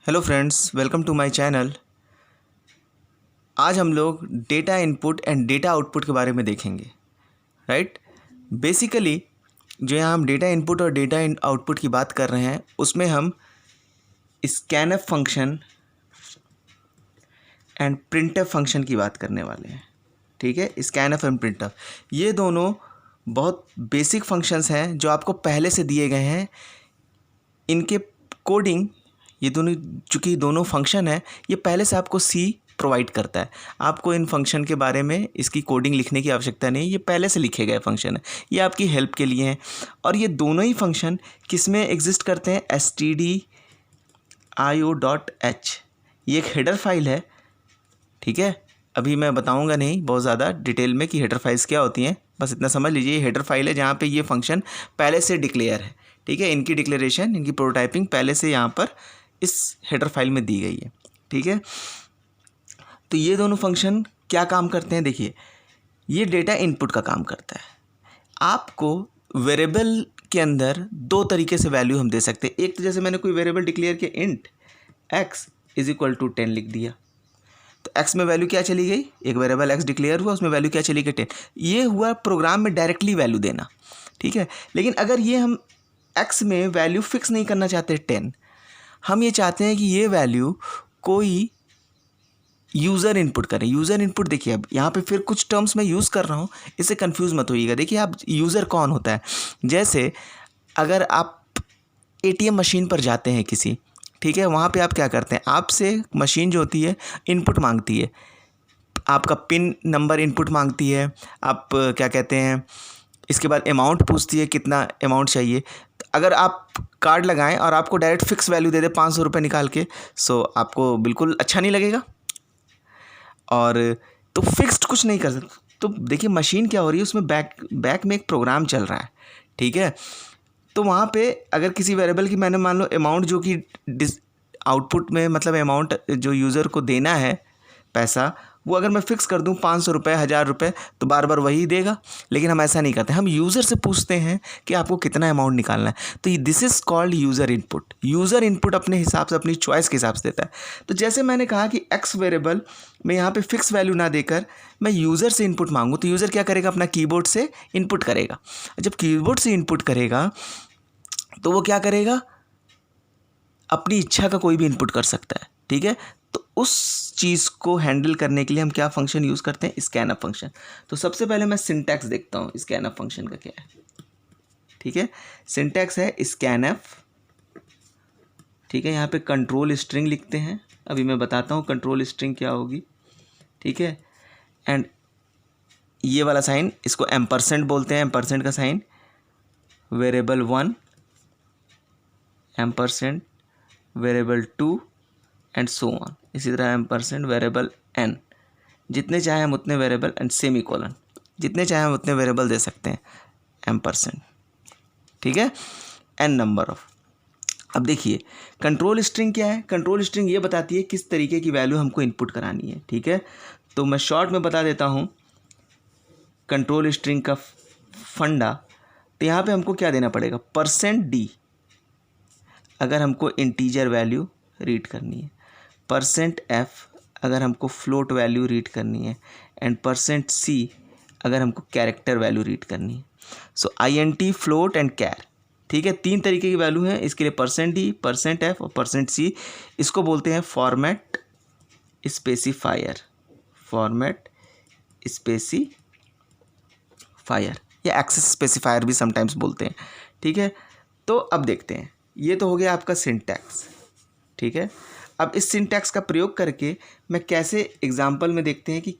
Hello friends, welcome to my channel. आज हम लोग data input and data output के बारे में देखेंगे। राइट। बेसिकली जो यहाँ हम डेटा इनपुट और डेटा आउटपुट की बात कर रहे हैं उसमें हम scanf function and printf function की बात करने वाले हैं। ठीक है, स्कैनफ एंड प्रिंटफ ये दोनों बहुत बेसिक फंक्शंस हैं जो आपको पहले से दिए गए हैं। इनके कोडिंग ये दोनों, चूँकि दोनों फंक्शन है, ये पहले से आपको सी प्रोवाइड करता है। आपको इन फंक्शन के बारे में इसकी कोडिंग लिखने की आवश्यकता नहीं, ये पहले से लिखे गए फंक्शन है, ये आपकी हेल्प के लिए हैं। और ये दोनों ही फंक्शन किस में एग्जिस्ट करते हैं? stdio.h, ये एक हेडर फाइल है। ठीक है, अभी मैं बताऊंगा नहीं बहुत ज़्यादा डिटेल में कि हेडर फाइल्स क्या होती हैं, बस इतना समझ लीजिए। ये हेडर फाइल है जहाँ पे ये फंक्शन पहले से डिक्लेयर है। ठीक है, इनकी डिक्लेरेशन, इनकी प्रोटोटाइपिंग पहले से यहाँ पर इस हेडर फाइल में दी गई है। ठीक है, तो ये दोनों फंक्शन क्या काम करते हैं? देखिए, ये डेटा इनपुट का काम करता है। आपको वेरिएबल के अंदर दो तरीके से वैल्यू हम दे सकते हैं। एक तो जैसे मैंने कोई वेरिएबल डिक्लेयर किया, इंट x = 10 लिख दिया, तो x में वैल्यू क्या चली गई? एक वेरिएबल x डिक्लेयर हुआ, उसमें वैल्यू क्या चली गई? 10। ये हुआ प्रोग्राम में डायरेक्टली वैल्यू देना। ठीक है, लेकिन अगर ये हम x में वैल्यू फिक्स नहीं करना चाहते 10, हम ये चाहते हैं कि ये वैल्यू कोई यूज़र इनपुट करें। यूज़र इनपुट देखिए, अब यहाँ पे फिर कुछ टर्म्स मैं यूज़ कर रहा हूँ, इससे कंफ्यूज मत होइएगा। देखिए, आप यूज़र कौन होता है? जैसे अगर आप एटीएम मशीन पर जाते हैं किसी, ठीक है, वहाँ पे आप क्या करते हैं? आपसे मशीन जो होती है इनपुट मांगती है, आपका पिन नंबर इनपुट मांगती है, आप क्या कहते हैं, इसके बाद अमाउंट पूछती है, कितना अमाउंट चाहिए। अगर आप कार्ड लगाएं और आपको डायरेक्ट फिक्स वैल्यू दे दे 500 रुपये निकाल के, सो आपको बिल्कुल अच्छा नहीं लगेगा। और तो फिक्स्ड कुछ नहीं कर सकते। तो देखिए, मशीन क्या हो रही है, उसमें बैक में एक प्रोग्राम चल रहा है। ठीक है, तो वहाँ पे अगर किसी वेरिएबल की मैंने मान लो अमाउंट जो कि आउटपुट में, मतलब अमाउंट जो यूज़र को देना है पैसा, वो अगर मैं फ़िक्स कर दूं 500 रुपये, 1000 रुपये, तो बार बार वही देगा। लेकिन हम ऐसा नहीं करते, हम यूज़र से पूछते हैं कि आपको कितना अमाउंट निकालना है। तो this is called user input. User input अपने हिसाब से, अपनी चॉइस के हिसाब से देता है। तो जैसे मैंने कहा कि एक्स वेरिएबल में यहाँ पे फिक्स वैल्यू ना देकर मैं यूज़र से इनपुट मांगूँ, तो यूज़र क्या करेगा? अपना कीबोर्ड से इनपुट करेगा। जब कीबोर्ड से इनपुट करेगा तो वो क्या करेगा? अपनी इच्छा का कोई भी इनपुट कर सकता है। ठीक है, तो उस चीज़ को हैंडल करने के लिए हम क्या फंक्शन यूज़ करते हैं? Scanf function. तो सबसे पहले मैं सिंटैक्स देखता हूँ स्कैनफ फंक्शन का क्या है। ठीक है, सिंटैक्स है स्कैनफ। ठीक है, यहाँ पे कंट्रोल स्ट्रिंग लिखते हैं। अभी मैं बताता हूँ कंट्रोल स्ट्रिंग क्या होगी। ठीक है, एंड ये वाला साइन, इसको एम्परसेंड बोलते हैं, एम्परसेंड का sign, variable 1 ampersand variable 2 and so on. इसी तरह एम्परसेंड वेरिएबल n, जितने चाहे हम उतने वेरिएबल, एंड सेमी कोलन, जितने चाहे हम उतने वेरिएबल दे सकते हैं, एम्परसेंड। ठीक है, n नंबर ऑफ। अब देखिए, कंट्रोल स्ट्रिंग क्या है? कंट्रोल स्ट्रिंग ये बताती है किस तरीके की वैल्यू हमको इनपुट करानी है। ठीक है, तो मैं शॉर्ट में बता देता हूँ कंट्रोल स्ट्रिंग का फंडा। तो यहाँ पे हमको क्या देना पड़ेगा? %d अगर हमको इंटीजर वैल्यू रीड करनी है, %f अगर हमको फ्लोट वैल्यू रीड करनी है, एंड %c अगर हमको कैरेक्टर वैल्यू रीड करनी है। सो int, फ्लोट एंड कैर। ठीक है, तीन तरीके की वैल्यू है इसके लिए, %d, %f और %c। इसको बोलते हैं फॉर्मेट स्पेसिफायर, फॉर्मेट स्पेसिफायर या एक्सेस स्पेसिफायर भी समटाइम्स बोलते हैं। ठीक है, तो अब देखते हैं, ये तो हो गया आपका सिंटैक्स। ठीक है, अब इस सिंटैक्स का प्रयोग करके मैं कैसे एग्जाम्पल में देखते हैं कि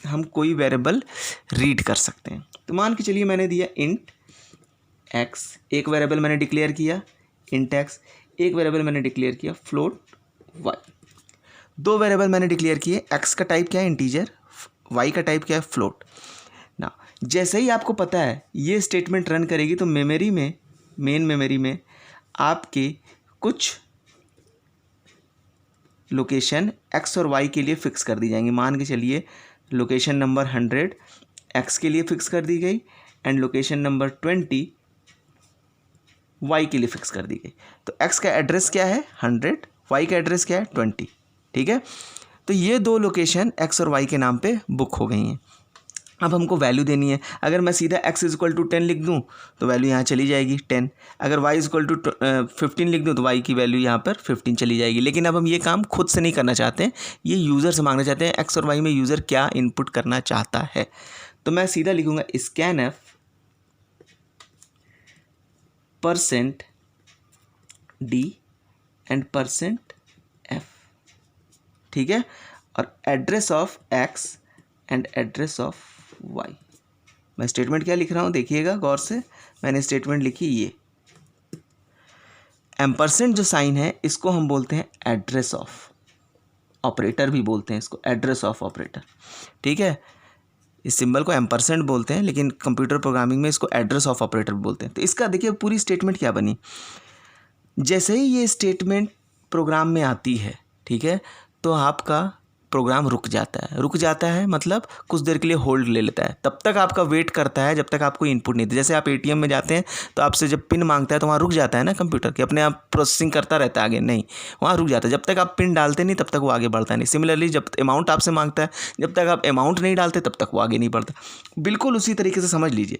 हम कोई वेरिएबल रीड कर सकते हैं। तो मान के चलिए मैंने दिया इंट x, एक वेरिएबल मैंने डिक्लेयर किया इंट x, एक वेरिएबल मैंने डिक्लेयर किया फ्लोट y। दो वेरिएबल मैंने डिक्लेयर किए, x का टाइप क्या है? इंटीजर, y का टाइप क्या है? फ्लोट। ना, जैसे ही आपको पता है ये स्टेटमेंट रन करेगी तो मेमोरी में, मेन मेमोरी में आपके कुछ लोकेशन x और y के लिए फ़िक्स कर दी जाएंगी। मान के चलिए लोकेशन नंबर 100 x के लिए फ़िक्स कर दी गई, एंड लोकेशन नंबर 20 y के लिए फ़िक्स कर दी गई। तो x का एड्रेस क्या है? 100, वाई का एड्रेस क्या है 20, ठीक है। तो ये दो लोकेशन एक्स और वाई के नाम पे बुक हो गई हैं। अब हमको वैल्यू देनी है। अगर मैं सीधा x इक्वल टू 10 लिख दूं तो वैल्यू यहाँ चली जाएगी 10। अगर y इक्वल टू 15 लिख दूं तो y की वैल्यू यहाँ पर 15 चली जाएगी। लेकिन अब हम ये काम खुद से नहीं करना चाहते हैं, ये यूज़र से मांगना चाहते हैं x और y में यूज़र क्या इनपुट करना चाहता है। तो मैं सीधा लिखूँगा scanf %d एंड %f, ठीक है, और address of x and address of y। मैं स्टेटमेंट क्या लिख रहा हूँ देखिएगा गौर से। मैंने स्टेटमेंट लिखी ये एम्परसेंट जो साइन है इसको हम बोलते हैं एड्रेस ऑफ ऑपरेटर, भी बोलते हैं इसको एड्रेस ऑफ ऑपरेटर, ठीक है। इस सिंबल को एम्परसेंट बोलते हैं लेकिन कंप्यूटर प्रोग्रामिंग में इसको एड्रेस ऑफ ऑपरेटर बोलते हैं। तो इसका देखिए पूरी स्टेटमेंट क्या बनी। जैसे ही ये स्टेटमेंट प्रोग्राम में आती है, ठीक है, तो आपका प्रोग्राम रुक जाता है मतलब कुछ देर के लिए होल्ड ले लेता है। तब तक आपका वेट करता है जब तक आपको इनपुट नहीं देता। जैसे आप एटीएम में जाते हैं तो आपसे जब पिन मांगता है तो वहाँ रुक जाता है ना कंप्यूटर के, अपने आप प्रोसेसिंग करता रहता है, आगे नहीं, वहाँ रुक जाता है। जब तक आप पिन डालते नहीं तब तक वो आगे बढ़ता नहीं। सिमिलरली जब अमाउंट आपसे मांगता है, जब तक आप अमाउंट नहीं डालते तब तक वो आगे नहीं बढ़ता। बिल्कुल उसी तरीके से समझ लीजिए,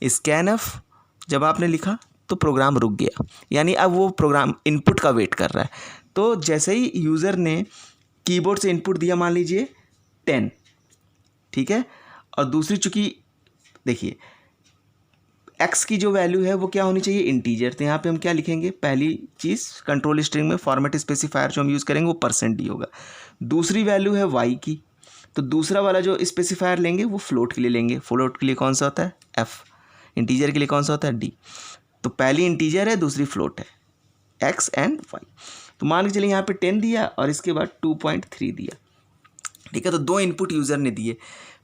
स्कैनफ जब आपने लिखा तो प्रोग्राम रुक गया, यानी अब वो प्रोग्राम इनपुट का वेट कर रहा है। तो जैसे ही यूज़र ने कीबोर्ड से इनपुट दिया, मान लीजिए 10, ठीक है, और दूसरी चूँकि देखिए x की जो वैल्यू है वो क्या होनी चाहिए इंटीजर। तो यहाँ पे हम क्या लिखेंगे, पहली चीज़ कंट्रोल स्ट्रिंग में फॉर्मेट स्पेसिफायर जो हम यूज़ करेंगे वो %d होगा। दूसरी वैल्यू है y की, तो दूसरा वाला जो स्पेसिफायर लेंगे वो फ्लोट के लिए लेंगे। फ्लोट के लिए कौन सा होता है f, इंटीजर के लिए कौन सा होता है d। तो पहली इंटीजर है, दूसरी फ्लोट है, x एंड y। तो मान के चलिए यहाँ पे 10 दिया और इसके बाद 2.3 दिया, ठीक है। तो दो इनपुट यूज़र ने दिए,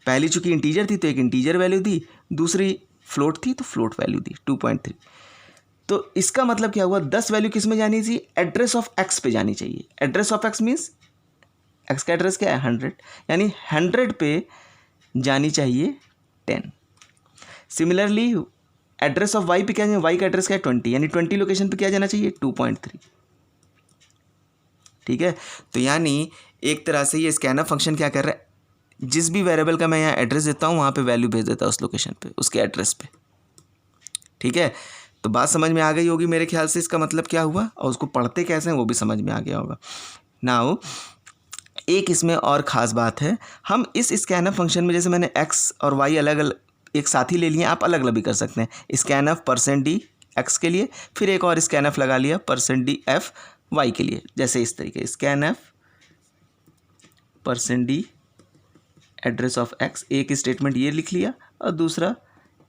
पहली चूँकि इंटीजर थी तो एक इंटीजर वैल्यू दी, दूसरी फ्लोट थी तो फ्लोट वैल्यू दी 2.3। तो इसका मतलब क्या हुआ, 10 वैल्यू किस में जानी चाहिए, एड्रेस ऑफ x पे जानी चाहिए। Address of x means x का एड्रेस क्या है 100, यानी 100 पे जानी चाहिए 10। सिमिलरली एड्रेस ऑफ y पे क्या है, y का एड्रेस क्या है 20, यानी 20 लोकेशन पे क्या जाना चाहिए 2.3, ठीक है। तो यानी एक तरह से ये स्कैनर फंक्शन क्या कर रहा है, जिस भी वेरिएबल का मैं यहाँ एड्रेस देता हूँ वहाँ पे वैल्यू भेज देता है उस लोकेशन पे, उसके एड्रेस पे, ठीक है। तो बात समझ में आ गई होगी मेरे ख्याल से, इसका मतलब क्या हुआ और उसको पढ़ते कैसे हैं वो भी समझ में आ गया होगा। नाउ एक इसमें और ख़ास बात है, हम इस स्कैनर फंक्शन में जैसे मैंने x और y अलग अलग एक साथ ही ले लिए, आप अलग अलग भी कर सकते हैं। स्कैनफ %d x के लिए, फिर एक और स्कैनफ लगा लिया %df y के लिए, जैसे इस तरीके scanf %d address of x, एक स्टेटमेंट ये लिख लिया और दूसरा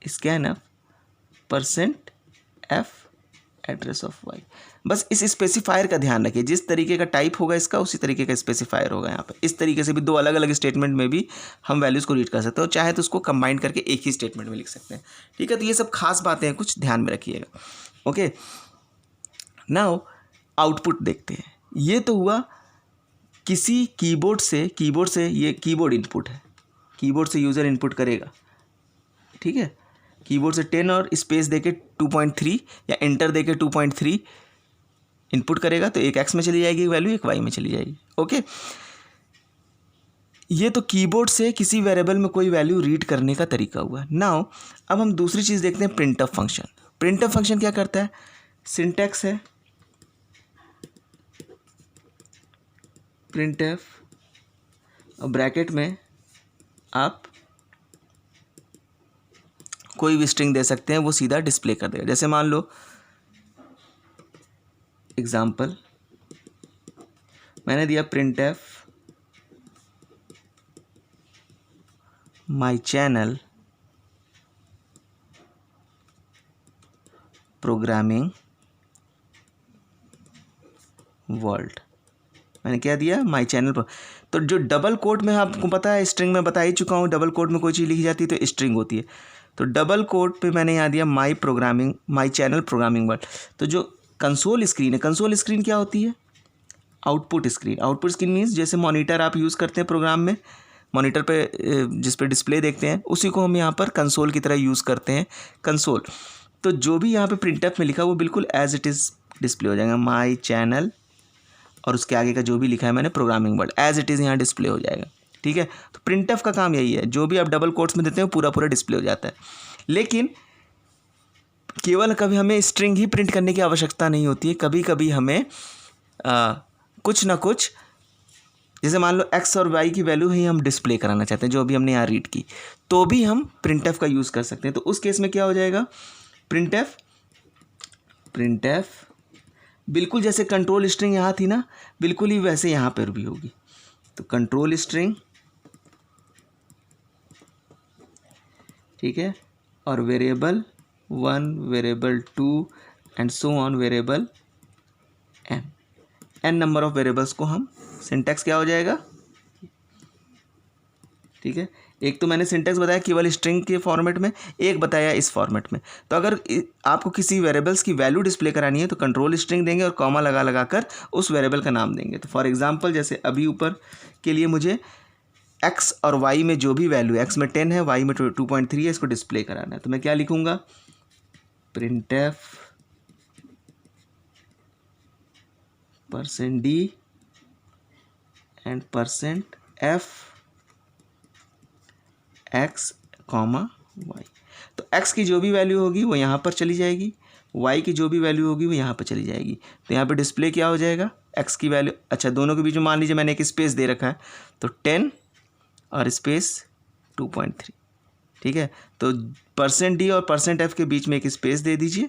scanf %f address of y। बस इस स्पेसिफायर का ध्यान रखिए, जिस तरीके का टाइप होगा इसका उसी तरीके का स्पेसिफायर होगा यहाँ पे। इस तरीके से भी दो अलग अलग स्टेटमेंट में भी हम वैल्यूज़ को रीड कर सकते हो, चाहे तो उसको कंबाइन करके एक ही स्टेटमेंट में लिख सकते हैं, ठीक है। तो ये सब खास बातें हैं, कुछ ध्यान में रखिएगा। ओके, नाउ आउटपुट देखते हैं। ये तो हुआ किसी कीबोर्ड से ये कीबोर्ड इनपुट है, कीबोर्ड से यूज़र इनपुट करेगा, ठीक है। कीबोर्ड से 10 और स्पेस देके 2.3 या एंटर देके 2.3 इनपुट करेगा, तो एक x में चली जाएगी वैल्यू, एक y में चली जाएगी। ओके, ये तो कीबोर्ड से किसी वेरिएबल में कोई वैल्यू रीड करने का तरीका हुआ। नाउ अब हम दूसरी चीज़ देखते हैं, प्रिंटफ फंक्शन। प्रिंटफ फंक्शन क्या करता है, सिंटैक्स है प्रिंटफ और ब्रैकेट में आप कोई भी स्ट्रिंग दे सकते हैं, वो सीधा डिस्प्ले कर देगा। जैसे मान लो एग्जाम्पल मैंने दिया printf my channel programming world. मैंने क्या दिया, माई चैनल पर। तो जो डबल कोट में आपको पता है, स्ट्रिंग में बता ही चुका हूँ, डबल कोट में कोई चीज़ लिखी जाती है तो स्ट्रिंग होती है। तो डबल कोट पे मैंने यहाँ दिया माई चैनल प्रोग्रामिंग वर्ल्ड। तो जो कंसोल स्क्रीन है, कंसोल स्क्रीन क्या होती है, output screen. Output screen means जैसे मॉनिटर आप यूज़ करते हैं प्रोग्राम में, मॉनिटर पे जिस पे डिस्प्ले देखते हैं, उसी को हम यहाँ पर कंसोल की तरह यूज़ करते हैं, कंसोल। तो जो भी यहाँ पे प्रिंटफ में लिखा वो बिल्कुल एज इट इज़ डिस्प्ले हो जाएगा, माई चैनल और उसके आगे का जो भी लिखा है मैंने programming word as it is यहाँ डिस्प्ले हो जाएगा। ठीक है, तो प्रिंटफ का काम यही है, जो भी आप डबल कोट्स में देते हैं पूरा पूरा डिस्प्ले हो जाता है। लेकिन केवल कभी हमें स्ट्रिंग ही प्रिंट करने की आवश्यकता नहीं होती है, कभी कभी हमें कुछ ना कुछ, जैसे मान लो x और y की वैल्यू ही हम डिस्प्ले कराना चाहते हैं जो अभी हमने यहाँ रीड की, तो भी हम प्रिंटफ का यूज़ कर सकते हैं। तो उस केस में क्या हो जाएगा, प्रिंटफ बिल्कुल जैसे कंट्रोल स्ट्रिंग यहाँ थी ना, बिल्कुल ही वैसे यहाँ पर भी होगी। तो कंट्रोल स्ट्रिंग, ठीक है, और variable 1, variable 2 and so on variable n number of variables को हम, सिंटैक्स क्या हो जाएगा, ठीक है। एक तो मैंने सिंटैक्स बताया केवल स्ट्रिंग के फॉर्मेट में, एक बताया इस फॉर्मेट में। तो अगर आपको किसी वेरिएबल्स की वैल्यू डिस्प्ले करानी है तो कंट्रोल स्ट्रिंग देंगे और कॉमा लगा लगा कर उस वेरिएबल का नाम देंगे। तो फॉर एग्जांपल जैसे अभी ऊपर के लिए मुझे x और y में जो भी वैल्यू, x में 10 है, y में 2.3 है, इसको डिस्प्ले कराना है। तो मैं क्या लिखूँगा, printf %d and %f x, y। तो x की जो भी वैल्यू होगी वो यहाँ पर चली जाएगी, y की जो भी वैल्यू होगी वो यहाँ पर चली जाएगी। तो यहाँ पे डिस्प्ले क्या हो जाएगा, x की वैल्यू, अच्छा दोनों के बीच में मान लीजिए मैंने एक स्पेस दे रखा है, तो 10 और स्पेस 2.3, ठीक है। तो %d और %f के बीच में एक स्पेस दे दीजिए,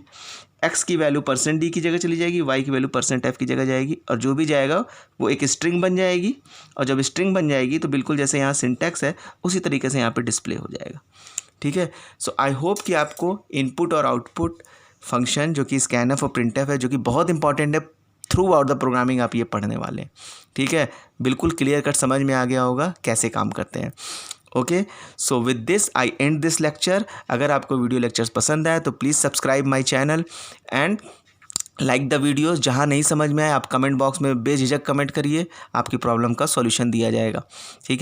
x की वैल्यू %d की जगह चली जाएगी, y की वैल्यू %f की जगह जाएगी, और जो भी जाएगा वो एक स्ट्रिंग बन जाएगी। और जब स्ट्रिंग बन जाएगी तो बिल्कुल जैसे यहाँ सिंटैक्स है उसी तरीके से यहाँ पे डिस्प्ले हो जाएगा। ठीक है, सो आई होप कि आपको इनपुट और आउटपुट फंक्शन जो कि स्कैनफ और प्रिंटफ है, जो कि बहुत इंपॉर्टेंट है, थ्रू आउट द प्रोग्रामिंग आप ये पढ़ने वाले हैं। ठीक है, बिल्कुल क्लियर कट समझ में आ गया होगा कैसे काम करते हैं। Okay, so with this I and this lecture. अगर आपको वीडियो लेक्चर्स पसंद आए तो please subscribe my channel and like the videos. जहाँ नहीं समझ में आए आप कमेंट बॉक्स में बेझिझक कमेंट करिए, आपकी प्रॉब्लम का सॉल्यूशन दिया जाएगा। ठीक है।